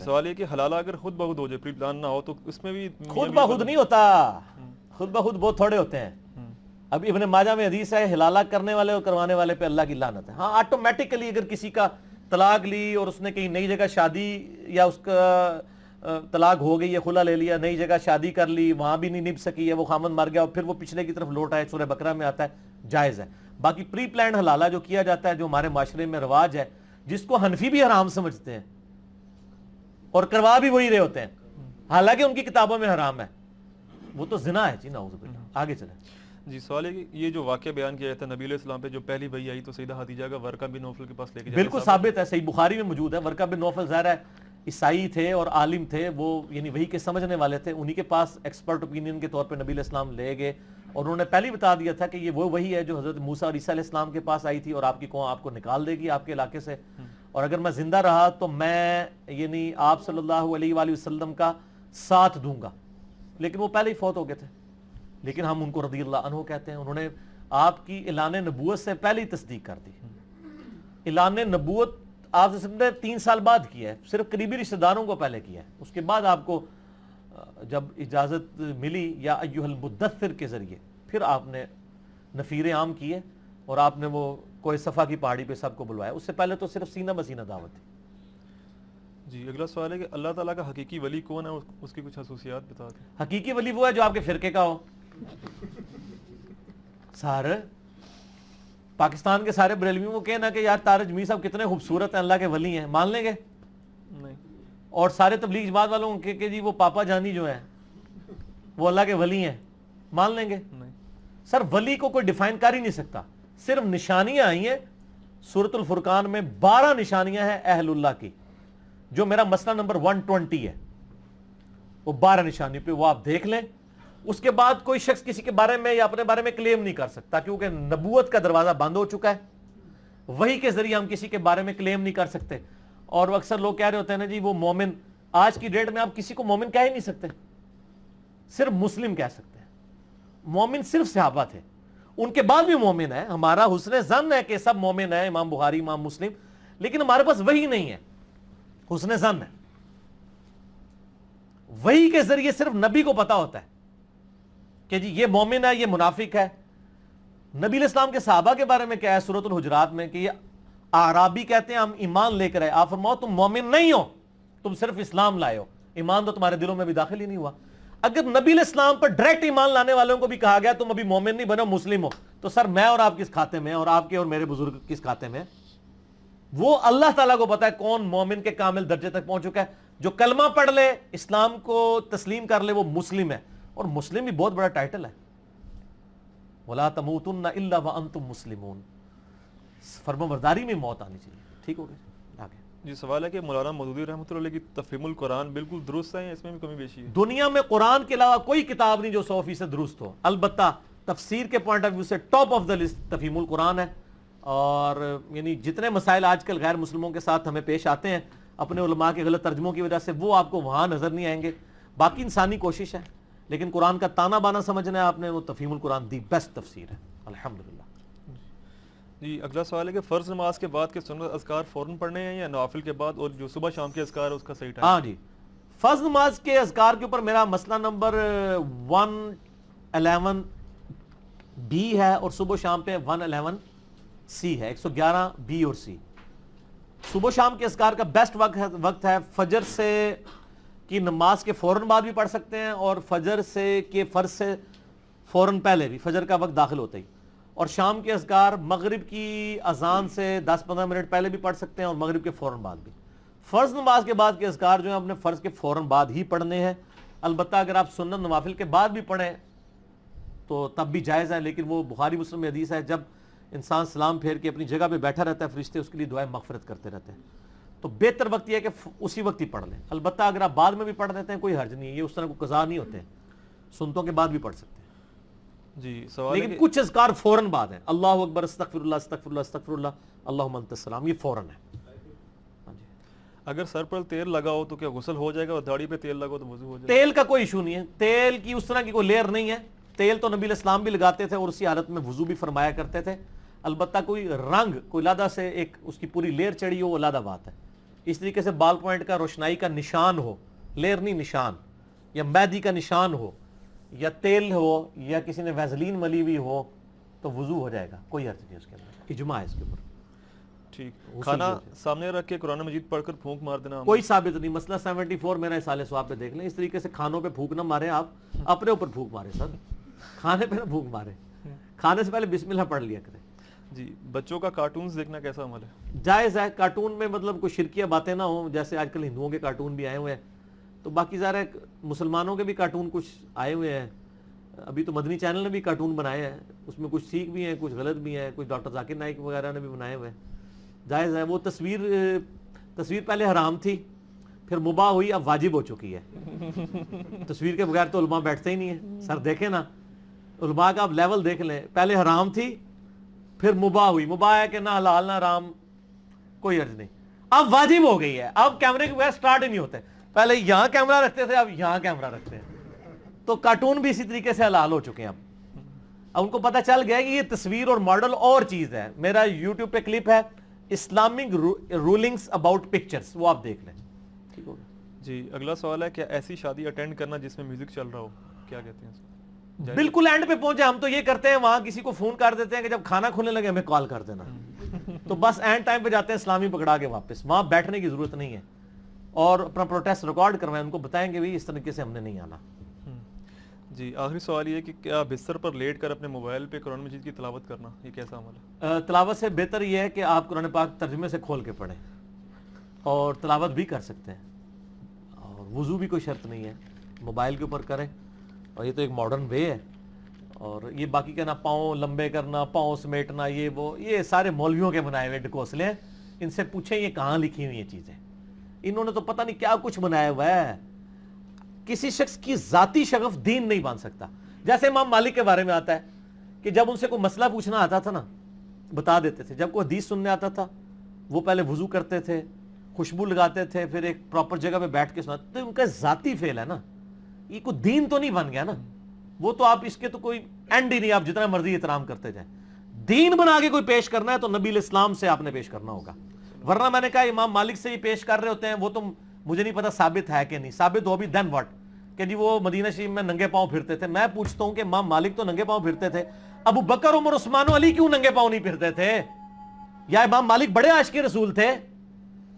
ہیں. سوال یہ کہ حلالہ اگر خود بخود ہو جائے، پری پلان نہ ہو، تو اس میں بھی خود بخود نہیں ہوتا، خود بخود بہت تھوڑے ہوتے ہیں. اب ابن ماجہ میں حدیث ہے حلالہ کرنے والے اور کروانے والے پہ اللہ کی لعنت ہے. ہاں آٹومیٹیکلی اگر کسی کا طلاق لی اور اس نے کہیں نئی جگہ شادی، یا اس کا طلاق ہو گئی ہے، خلا لے لیا، نئی جگہ شادی کر لی، وہاں بھی نہیں نبھ سکی ہے، وہ خامن مر گیا اور پھر وہ پچھلے کی طرف لوٹ آئے، سورہ بقرہ میں آتا ہے، جائز ہے. باقی پری پلانڈ حلالہ جو کیا جاتا ہے، جو ہمارے معاشرے میں رواج ہے، جس کو حنفی بھی حرام سمجھتے ہیں اور کروا بھی وہی رہے ہوتے ہیں، حالانکہ ان کی کتابوں میں حرام ہے، وہ تو زنا ہے. جی نعوذ باللہ. آگے چلیں. جی سوال ہے کہ یہ جو واقعہ بیان کیا جاتا ہے نبی علیہ السلام پہ جو پہلی وحی آئی تو سیدہ خدیجہ کا ورقہ بن نوفل کے پاس لے کے جاتے، بالکل ثابت ہے، صحیح بخاری میں موجود ہے. ورقہ بن نوفل ظاہر ہے عیسائی تھے اور عالم تھے، وہ یعنی وحی کے سمجھنے والے تھے، انہی کے پاس ایکسپرٹ اوپینین کے طور پہ نبی علیہ السلام لے گئے اور انہوں نے پہلے بتا دیا تھا کہ یہ وہ وحی ہے جو حضرت موسیٰ اور عیسیٰ علیہ السلام کے پاس آئی تھی، اور آپ کی قوم آپ کو نکال دے گی آپ کے علاقے سے، اور اگر میں زندہ رہا تو میں یعنی آپ صلی اللہ علیہ وآلہ وسلم کا ساتھ دوں گا. لیکن وہ پہلے ہی فوت ہو گئے تھے، لیکن ہم ان کو رضی اللہ عنہ کہتے ہیں. انہوں نے آپ کی اعلان نبوت سے پہلے ہی تصدیق کر دی. اعلان نبوت آپ نے 3 سال بعد کیا ہے، صرف قریبی رشتہ داروں کو پہلے کیا ہے. اس کے بعد آپ کو جب اجازت ملی یا ایھا المدثر کے ذریعے، پھر آپ نے نفیر عام کیے اور آپ نے وہ کوہ صفا کی پہاڑی پہ سب کو بلوایا. اس سے پہلے تو صرف سینہ بسینہ دعوت تھی. جی اگلا سوال ہے کہ اللہ تعالیٰ کا حقیقی ولی کون ہے، اس کی کچھ خصوصیات بتا دیں. حقیقی ولی وہ ہے جو آپ کے فرقے کا ہو. سارے پاکستان کے سارے بریلویوں کو کہنا کہ یار طارق جمیل صاحب کتنے خوبصورت ہیں، اللہ کے ولی ہیں، مان لیں گے؟ نہیں. اور سارے تبلیغ جماعت والوں کہ جی وہ پاپا جانی جو ہیں وہ اللہ کے ولی ہیں، مان لیں گے؟ نہیں. سر ولی کو کوئی ڈیفائن کر ہی نہیں سکتا، صرف نشانیاں آئی ہیں. سورۃ الفرقان میں 12 نشانیاں ہیں اہل اللہ کی، جو میرا مسئلہ نمبر 120 ہے. وہ 12 نشانی پہ وہ آپ دیکھ لیں. اس کے بعد کوئی شخص کسی کے بارے میں یا اپنے بارے میں کلیم نہیں کر سکتا، کیونکہ نبوت کا دروازہ بند ہو چکا ہے. وحی کے ذریعے ہم کسی کے بارے میں کلیم نہیں کر سکتے. اور وہ اکثر لوگ کہہ رہے ہوتے ہیں نا جی وہ مومن، آج کی ڈیٹ میں آپ کسی کو مومن کہہ ہی نہیں سکتے، صرف مسلم کہہ سکتے ہیں. مومن صرف صحابہ تھے، ان کے بعد بھی مومن ہے. ہمارا حسن ظن ہے کہ سب مومن ہیں، امام بخاری، امام مسلم، لیکن ہمارے پاس وحی نہیں ہے، حسن ظن ہے. وحی کے ذریعے صرف نبی کو پتا ہوتا ہے کہ جی یہ مومن ہے، یہ منافق ہے. نبی علیہ السلام کے صحابہ کے بارے میں کیا ہے سورۃ الحجرات میں کہ یہ اعرابی کہتے ہیں ہم ایمان لے کر آئے. آپ فرماؤ تم مومن نہیں ہو، تم صرف اسلام لائے ہو، ایمان تو تمہارے دلوں میں بھی داخل ہی نہیں ہوا. اگر نبی علیہ السلام پر ڈائریکٹ ایمان لانے والوں کو بھی کہا گیا تم ابھی مومن نہیں بنو، مسلم ہو، تو سر میں اور آپ کس کھاتے میں، اور آپ کے اور میرے بزرگ کس کھاتے میں؟ وہ اللہ تعالیٰ کو پتا ہے کون مومن کے کامل درجے تک پہنچ چکا ہے. جو کلمہ پڑھ لے، اسلام کو تسلیم کر لے، وہ مسلم ہے. اور مسلم بھی بہت بڑا ٹائٹل ہے، وَلَا تَمُوتُنَّ إِلَّا وَأَنْتُمْ مُسْلِمُونَ. فرمانبرداری میں موت آنی چاہیے. ٹھیک ہو گیا. آگے جی سوال ہے کہ مولانا مودودی رحمۃ اللہ علیہ کی تفہیم القرآن بالکل درست ہے یا اس میں بھی کمی بیشی ہے؟ دنیا میں قرآن کے علاوہ کوئی کتاب نہیں جو 100% درست ہو. البتہ تفسیر کے پوائنٹ آف ویو سے ٹاپ آف دا لسٹ تفہیم القرآن ہے. اور یعنی جتنے مسائل آج کل غیر مسلموں کے ساتھ ہمیں پیش آتے ہیں اپنے علماء کے غلط ترجموں کی وجہ سے، وہ آپ کو وہاں نظر نہیں آئیں گے. باقی انسانی کوشش ہے، لیکن قرآن کا تانا بانا سمجھنا ہے آپ نے، وہ تفہیم القرآن دی بیسٹ تفسیر ہے الحمدللہ. جی اگلا سوال ہے کہ فرض نماز کے بعد کے سنت اذکار فوراً پڑھنے ہیں یا نوافل کے بعد، اور جو صبح شام کے اذکار ہے اس کا صحیح ٹائم؟ ہاں جی، فرض نماز کے اذکار کے اوپر میرا مسئلہ نمبر 111 بی ہے، اور صبح شام پہ 111 سی ہے، 111 بی اور سی. صبح شام کے اذکار کا بیسٹ وقت ہے فجر سے کی نماز کے فوراً بعد بھی پڑھ سکتے ہیں، اور فجر سے کے فرض سے فوراً پہلے بھی، فجر کا وقت داخل ہوتا ہی. اور شام کے اذکار مغرب کی اذان سے 10-15 منٹ پہلے بھی پڑھ سکتے ہیں، اور مغرب کے فوراً بعد بھی. فرض نماز کے بعد کے اذکار جو ہیں اپنے فرض کے فوراً بعد ہی پڑھنے ہیں. البتہ اگر آپ سنت نوافل کے بعد بھی پڑھیں تو تب بھی جائز ہے، لیکن وہ بخاری مسلم میں حدیث ہے جب انسان سلام پھیر کے اپنی جگہ پہ بیٹھا رہتا ہے فرشتے اس کے لیے دعائیں مغفرت کرتے رہتے ہیں. تو بہتر وقت یہ ہے کہ اسی وقت ہی پڑھ لیں. البتہ اگر آپ بعد میں بھی پڑھ دیتے ہیں کوئی حرج نہیں ہے، یہ اس طرح کو قضا نہیں ہوتے ہیں، سنتوں کے بعد بھی پڑھ سکتے ہیں. جی سوال ہے لیکن کچھ اذکار فوراً بعد ہیں. اللہ اکبر، استغفر اللہ، استغفر اللہ، استغفر اللہ، اللہم انت السلام، یہ فوراً ہے. اگر سر پر تیل لگا ہو تو کیا غسل ہو جائے گا، اور داڑھی پہ تیل لگا ہو تو وضو ہو جائے گا؟ تیل کا کوئی ایشو نہیں ہے، تیل کی اس طرح کی کوئی لیئر نہیں ہے. تیل تو نبی علیہ السلام بھی لگاتے تھے اور اسی حالت میں وضو بھی فرمایا کرتے تھے. البتہ کوئی رنگ، کوئی لادہ سے ایک اس کی پوری لیئر چڑھی ہو، وہ لادہ بات ہے. اس طریقے سے بال پوائنٹ کا روشنائی کا نشان ہو، لیرنی نشان یا مہدی کا نشان ہو یا تیل ہو یا کسی نے ویزلین ملی ہوئی ہو تو وضو ہو جائے گا، کوئی حرج نہیں اس کے اندر، اجماع ہے اس کے اوپر. ٹھیک. کھانا سامنے رکھ کے قرآن مجید پڑھ کر پھونک مار دینا کوئی ثابت نہیں. مسئلہ 74 میرا سال سواب پہ دیکھ لیں. اس طریقے سے کھانوں پہ پھونک نہ مارے، آپ اپنے اوپر پھونک مارے سر، کھانے پہ نہ پھونک مارے. کھانے سے پہلے بسم اللہ پڑھ لیا کریں. جی بچوں کا کارٹونز دیکھنا کیسا عمل ہے؟ جائز ہے. کارٹون میں مطلب کوئی شرکیہ باتیں نہ ہوں، جیسے آج کل ہندوؤں کے کارٹون بھی آئے ہوئے ہیں، تو باقی ظاہر ہے مسلمانوں کے بھی کارٹون کچھ آئے ہوئے ہیں. ابھی تو مدنی چینل نے بھی کارٹون بنائے ہیں، اس میں کچھ ٹھیک بھی ہیں کچھ غلط بھی ہیں، کچھ ڈاکٹر ذاکر نائک وغیرہ نے بھی بنائے ہوئے ہیں. جائز ہے. وہ تصویر پہلے حرام تھی، پھر مباح ہوئی، اب واجب ہو چکی ہے. تصویر کے بغیر تو علماء بیٹھتے ہی نہیں ہیں. سر دیکھیں نا علماء کا آپ لیول دیکھ لیں، پہلے حرام تھی پھر مباح ہوئی. مباح ہے کہ نہ حلال نہ حرام، کوئی عرض نہیں، اب واجب ہو گئی ہے. اب کیمرے کے بغیر سٹارٹ ہی نہیں ہوتے. پہلے یہاں کیمرہ رکھتے تھے، اب یہاں کیمرہ رکھتے ہیں. تو کارٹون بھی اسی طریقے سے حلال ہو چکے ہیں. اب ان کو پتہ چل گیا کہ یہ تصویر اور ماڈل اور چیز ہے. میرا یوٹیوب پہ کلپ ہے اسلامک رولنگز اباؤٹ پکچرز، وہ آپ دیکھ لیں. ٹھیک ہوگا جی. اگلا سوال ہے کہ ایسی شادی اٹینڈ کرنا جس میں میوزک چل رہا ہو، کیا کہتے ہیں اس کو؟ بالکل اینڈ پہ پہنچے. ہم تو یہ کرتے ہیں وہاں کسی کو فون کر دیتے ہیں کہ جب کھانا کھلنے لگے ہمیں کال کر دینا. تو بس اینڈ ٹائم پہ جاتے ہیں اسلامی پکڑا کے واپس. وہاں بیٹھنے کی ضرورت نہیں ہے. اور اپنا پروٹیسٹ ریکارڈ کروائیں، ان کو بتائیں گے بھی اس طریقے سے ہم نے نہیں آنا. جی آخری سوال یہ کہ کیا بستر پر لیٹ کر اپنے موبائل پہ قرآن مجید کی تلاوت کرنا یہ کیسا عمل ہے؟ تلاوت سے بہتر یہ ہے کہ آپ قرآن پاک ترجمے سے کھول کے پڑھیں، اور تلاوت بھی کر سکتے ہیں، اور وضو بھی کوئی شرط نہیں ہے، موبائل کے اوپر کریں. اور یہ تو ایک ماڈرن وے ہے. اور یہ باقی کہنا پاؤں لمبے کرنا، پاؤں سمیٹنا، یہ سارے مولویوں کے بنائے ہوئے ڈکوسلے ہیں. ان سے پوچھیں یہ کہاں لکھی ہوئی یہ چیزیں. انہوں نے تو پتہ نہیں کیا کچھ بنایا ہوا ہے. کسی شخص کی ذاتی شغف دین نہیں بن سکتا. جیسے امام مالک کے بارے میں آتا ہے کہ جب ان سے کوئی مسئلہ پوچھنا آتا تھا نا بتا دیتے تھے. جب کوئی حدیث سننے آتا تھا وہ پہلے وضو کرتے تھے، خوشبو لگاتے تھے، پھر ایک پراپر جگہ پہ بیٹھ کے سناتے. تو ان کا ذاتی فعل ہے نا، یہ کوئی دین تو نہیں بن گیا نا. وہ تو آپ اس کے تو کوئی اینڈ ہی نہیں، آپ جتنا مرضی احترام کرتے جائیں. دین بنا کے کوئی پیش کرنا ہے تو نبی علیہ السلام سے آپ نے پیش کرنا ہوگا. ورنہ میں نے کہا امام مالک سے ہی پیش کر رہے ہوتے ہیں، وہ تو مجھے نہیں پتا ثابت ہے کہ نہیں. ثابت ہو بھی دین واٹ کہ جی وہ مدینہ شریف میں ننگے پاؤں پھرتے تھے. میں پوچھتا ہوں کہ امام مالک تو ننگے پاؤں پھرتے تھے، ابو بکر عمر عثمان و علی کیوں ننگے پاؤں نہیں پھرتے تھے؟ یا امام مالک بڑے عاشق رسول تھے؟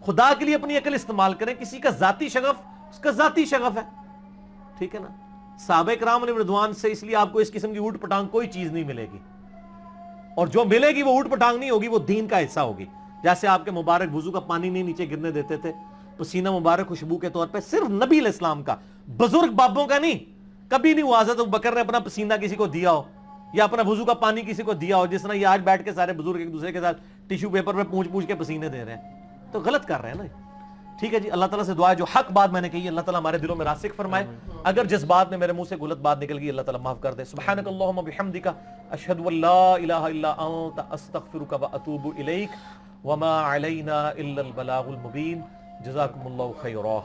خدا کے لیے اپنی عقل استعمال کریں. کسی کا ذاتی شغف اس کا ذاتی شغف ہے، ٹھیک ہے نا. صحابہ کرام علیہ رضوان سے اس لیے آپ کو اس قسم کی اوٹ پٹانگ کوئی چیز نہیں ملے گی، اور جو ملے گی وہ اوٹ پٹانگ نہیں ہوگی، وہ دین کا حصہ ہوگی. جیسے آپ کے مبارک وضو کا پانی نہیں نیچے گرنے دیتے تھے، پسینہ مبارک خوشبو کے طور پہ صرف نبی علیہ السلام کا، بزرگ بابوں کا نہیں. کبھی نہیں ہوا حضرت ابوبکر نے اپنا پسینہ کسی کو دیا ہو یا اپنا وضو کا پانی کسی کو دیا ہو، جس طرح یہ آج بیٹھ کے سارے بزرگ ایک دوسرے کے ساتھ ٹیشو پیپر پہ پونچھ کے پسینے دے رہے ہیں. تو غلط کر رہے ہیں نا. ٹھیک ہے جی. اللہ تعالیٰ سے دعا ہے جو حق بات میں نے کہی اللہ تعالیٰ ہمارے دلوں میں راسخ فرمائے. اگر جس بات میں میرے منہ سے غلط بات نکل گئی اللہ تعالیٰ معاف کر دے. سبحانک اللہم بحمدک اشہد ان لا الہ الا انت استغفرک واتوب الیک وما علینا الا البلاغ المبین. جزاکم اللہ خیرا.